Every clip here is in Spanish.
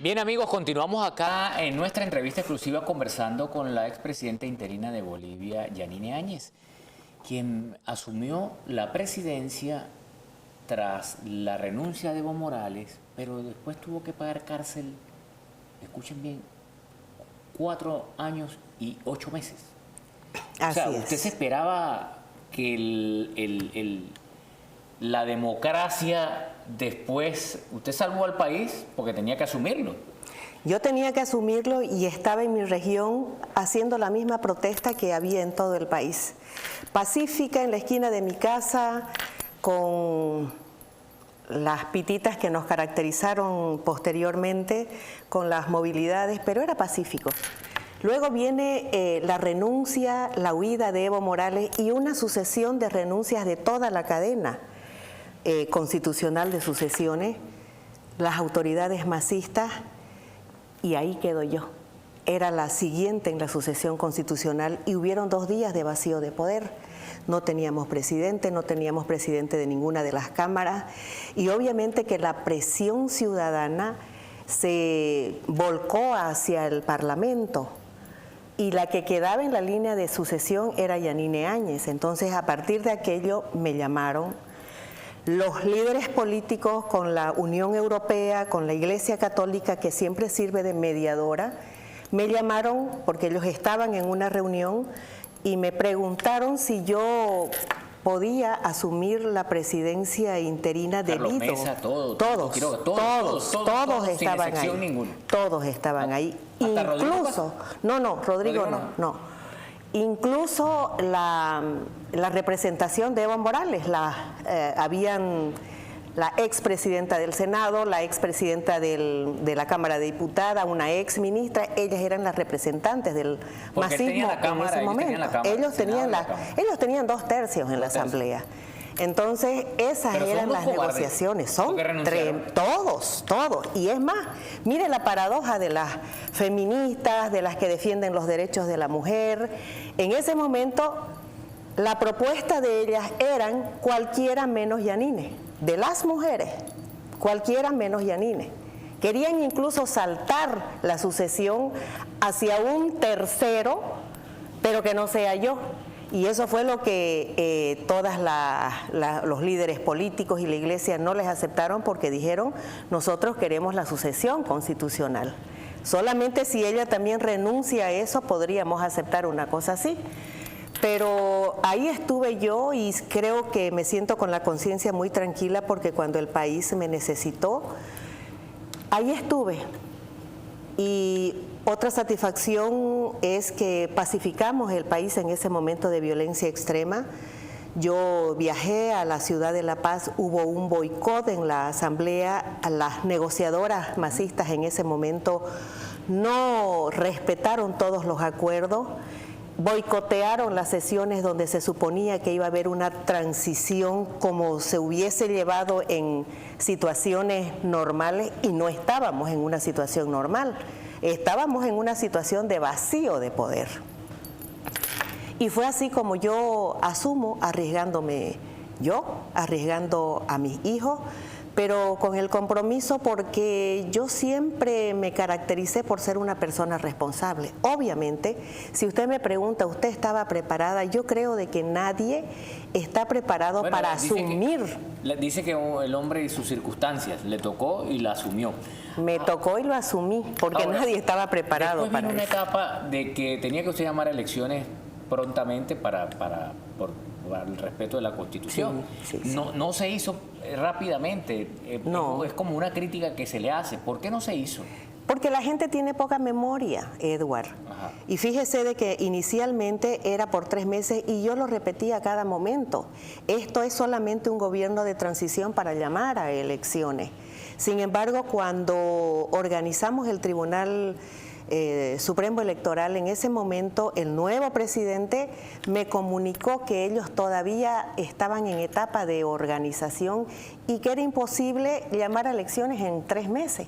Bien, amigos, continuamos acá en nuestra entrevista exclusiva conversando con la expresidenta interina de Bolivia, Yanine Áñez, quien asumió la presidencia tras la renuncia de Evo Morales, pero después tuvo que pagar cárcel, escuchen bien, 4 años y 8 meses. Así o sea, es. ¿usted se esperaba que la democracia después, usted salvó al país porque tenía que asumirlo? Yo tenía que asumirlo y estaba en mi región haciendo la misma protesta que había en todo el país. Pacífica, en la esquina de mi casa, con las pititas que nos caracterizaron posteriormente, con las movilidades, pero era pacífico. Luego viene la renuncia, la huida de Evo Morales y una sucesión de renuncias de toda la cadena constitucional de sucesiones, las autoridades masistas, y ahí quedo yo. Era la siguiente en la sucesión constitucional y hubieron 2 días de vacío de poder. No teníamos presidente de ninguna de las cámaras y obviamente que la presión ciudadana se volcó hacia el Parlamento y la que quedaba en la línea de sucesión era Yanine Áñez. Entonces, a partir de aquello me llamaron los líderes políticos con la Unión Europea, con la Iglesia Católica, que siempre sirve de mediadora. Me llamaron porque ellos estaban en una reunión y me preguntaron si yo podía asumir la presidencia interina debido. Mesa, todos estaban ahí. Ninguna. Todos estaban ahí. Incluso, Rodrigo no. Incluso la representación de Evo Morales, habían la expresidenta del Senado, la expresidenta de la Cámara de Diputados, una exministra, ellas eran las representantes del masismo en ese momento. Ellos tenían 2 tercios en la Asamblea. Entonces, esas eran las negociaciones. Son todos. Y es más, mire la paradoja de las feministas, de las que defienden los derechos de la mujer. En ese momento, la propuesta de ellas eran cualquiera menos Yanine. De las mujeres, cualquiera menos Yanine. Querían incluso saltar la sucesión hacia un tercero, pero que no sea yo. Y eso fue lo que los líderes políticos y la iglesia no les aceptaron porque dijeron, nosotros queremos la sucesión constitucional. Solamente si ella también renuncia a eso podríamos aceptar una cosa así. Pero ahí estuve yo y creo que me siento con la conciencia muy tranquila porque cuando el país me necesitó, ahí estuve. Y otra satisfacción es que pacificamos el país en ese momento de violencia extrema. Yo viajé a la ciudad de La Paz, hubo un boicot en la asamblea, las negociadoras masistas en ese momento no respetaron todos los acuerdos, boicotearon las sesiones donde se suponía que iba a haber una transición como se hubiese llevado en situaciones normales y no estábamos en una situación normal, estábamos en una situación de vacío de poder. Y fue así como yo asumo, arriesgándome yo, arriesgando a mis hijos, pero con el compromiso porque yo siempre me caractericé por ser una persona responsable. Obviamente, si usted me pregunta, ¿usted estaba preparada? Yo creo de que nadie está preparado para asumir. Dice que el hombre y sus circunstancias le tocó y la asumió. Me tocó y lo asumí, porque ahora, nadie estaba preparado para una eso. etapa de que tenía que usted llamar a elecciones prontamente por el respeto de la Constitución. Sí. No se hizo rápidamente. No. Es como una crítica que se le hace. ¿Por qué no se hizo? Porque la gente tiene poca memoria, Edward. Ajá. Y fíjese de que inicialmente era por 3 meses y yo lo repetía a cada momento. Esto es solamente un gobierno de transición para llamar a elecciones. Sin embargo, cuando organizamos el Tribunal Supremo Electoral, en ese momento el nuevo presidente me comunicó que ellos todavía estaban en etapa de organización y que era imposible llamar a elecciones en 3 meses.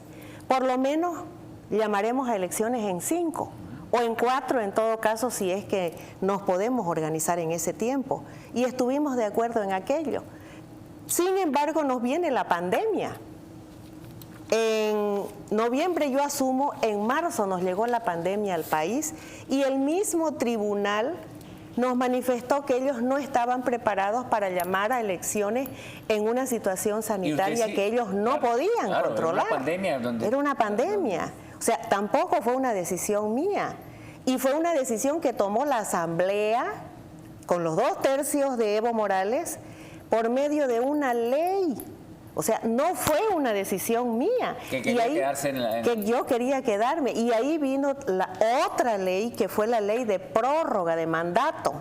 Por lo menos llamaremos a elecciones en 5 o en 4 en todo caso si es que nos podemos organizar en ese tiempo. Y estuvimos de acuerdo en aquello. Sin embargo, nos viene la pandemia. En noviembre yo asumo, en marzo nos llegó la pandemia al país y el mismo tribunal nos manifestó que ellos no estaban preparados para llamar a elecciones en una situación sanitaria que ellos no podían controlar. Era una pandemia. O sea, tampoco fue una decisión mía. Y fue una decisión que tomó la Asamblea con los 2/3 de Evo Morales por medio de una ley. O sea, no fue una decisión mía. Que quería quedarse que yo quería quedarme. Y ahí vino la otra ley, que fue la ley de prórroga de mandato.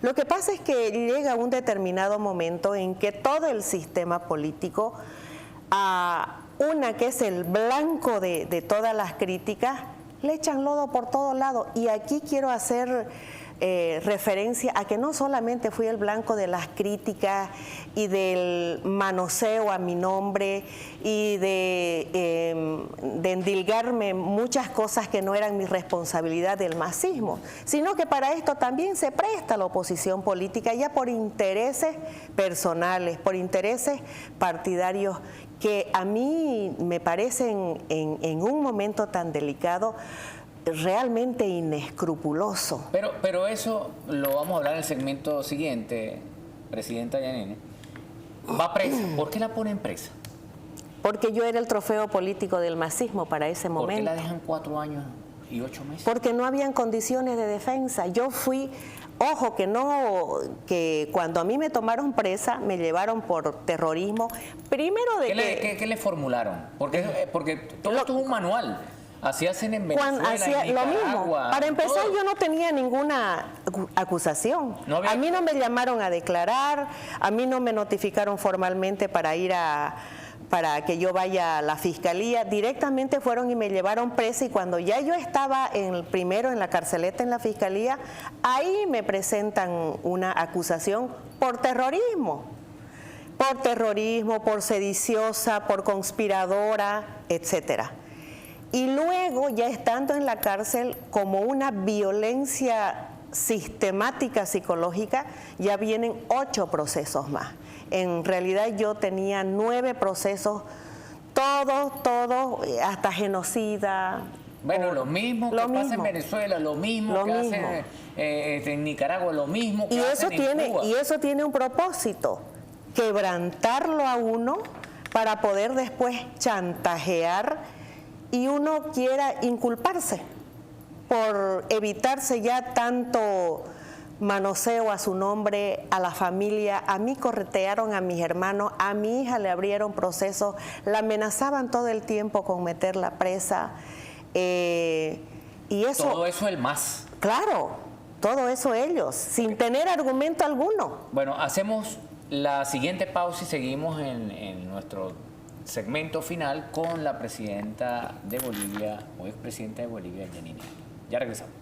Lo que pasa es que llega un determinado momento en que todo el sistema político, una que es el blanco de todas las críticas, le echan lodo por todos lados. Y aquí quiero hacer referencia a que no solamente fui el blanco de las críticas y del manoseo a mi nombre y de endilgarme muchas cosas que no eran mi responsabilidad del masismo, sino que para esto también se presta la oposición política ya por intereses personales, por intereses partidarios que a mí me parecen en un momento tan delicado realmente inescrupuloso. Pero eso lo vamos a hablar en el segmento siguiente, Presidenta Yanine. Va presa. ¿Por qué la ponen presa? Porque yo era el trofeo político del masismo para ese momento. ¿Por qué la dejan 4 años y 8 meses? Porque no habían condiciones de defensa. Yo fui, ojo, que cuando a mí me tomaron presa, me llevaron por terrorismo. Primero ¿Qué le formularon? Porque todo esto es un manual. Así hacen en Venezuela, en Nicaragua, lo mismo. Para empezar, yo no tenía ninguna acusación. A mí no me llamaron a declarar, a mí no me notificaron formalmente para que yo vaya a la fiscalía. Directamente fueron y me llevaron presa, y cuando ya yo estaba primero en la carceleta en la fiscalía, ahí me presentan una acusación por terrorismo. Por sediciosa, por conspiradora, etcétera. Y luego, ya estando en la cárcel, como una violencia sistemática psicológica, ya vienen 8 procesos más. En realidad yo tenía 9 procesos, todos, hasta genocida. Bueno, lo mismo que pasa en Venezuela, lo mismo que hacen en Nicaragua, lo mismo que hacen en Cuba. Y eso tiene un propósito, quebrantarlo a uno para poder después chantajear y uno quiera inculparse por evitarse ya tanto manoseo a su nombre, a la familia. A mí corretearon a mis hermanos, a mi hija le abrieron procesos, la amenazaban todo el tiempo con meterla presa. Y eso, todo eso el MAS. Claro, todo eso ellos, sin tener argumento alguno. Bueno, hacemos la siguiente pausa y seguimos en nuestro segmento final con la presidenta de Bolivia, o expresidenta de Bolivia, Yanine Áñez. Ya regresamos.